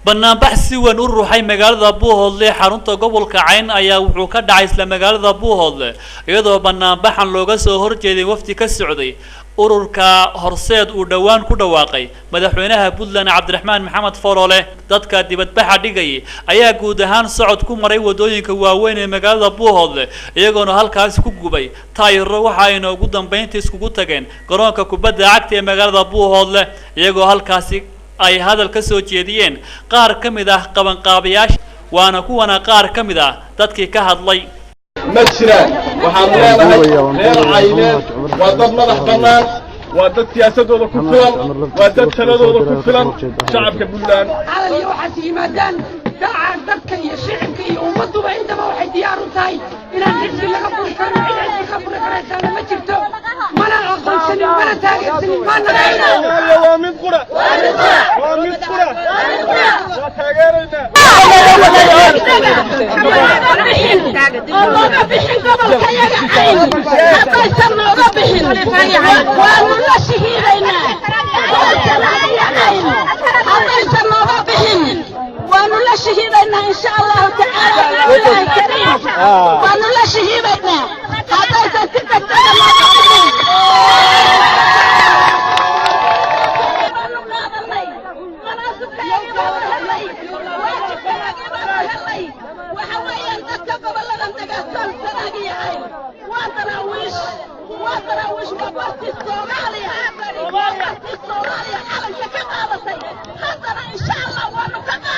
banaanbax si weyn u ruuxay magaalada Buuhoodle xarunta gobolka Cayn ayaa wuxuu ka dhacay isla magaalada Buuhoodle iyadoo banaanbaxan looga soo horjeeday wafdi ka socday ururka horseed uu dhawaan ku dhawaaqay madaxweynaha Puntland Cabdiraxmaan Maxamed Faroole dadka dibadbaxa dhigay ayaa guud ahaan socod ku maray wadooyinka waaweyn ee magaalada Buuhoodle iyagoona halkaas ku gubay taayiro waxa ay ugu dambeyntii iskugu tageen garoonka kubadda cagta ee magaalada Buuhoodle iyagoo halkaasi ay hadal ka soo jeediyeen qaar ka mid ah qabanqaabiyaasha waana kuwana qaar ka mid ah dadkii ka hadlay مجرى وحملنا هاي وضد مدح بنان وضد سياسة وضد كفلان وضد سند وضد كفلان شعب كبلان على اليوحة مدان دعا ذكي شعبي ومضوا عندما واحد ديار تاي إلى الحزب اللي قبل كانوا إلى الحزب قبل كانوا ما جبتوا ما أنا أقول سنين ما أنا تاجر سنين ما أنا ومن قرى ومن قرى وتاجرنا الله بحين قبل كيا عين حتى يسمى الله بحين والله شهيرنا حتى يسمى الله بحين والله شهيرنا إن شاء الله تعالى بالله الكريم والله شهيرنا حتى يسمى الله بحين وتراويش وقت الصومالية وقت الصومالية على كقالتي خطر إن شاء الله وأنو كقالتي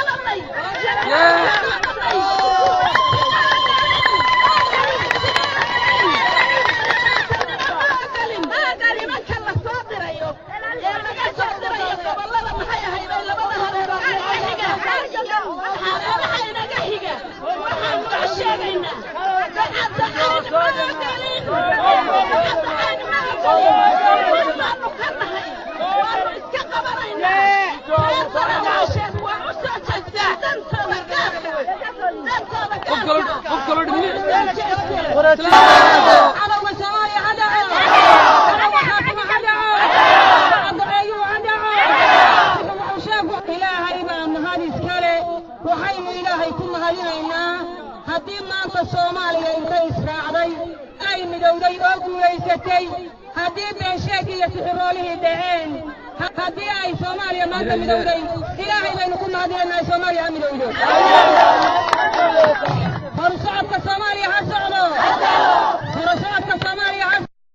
هذه بنشاكي يسحروليه دعين هذه أي سوماليا ما تمدودي إلهي بينكم هذه أن سوماليا مدودي هم صعب كسوماليا هالصعبة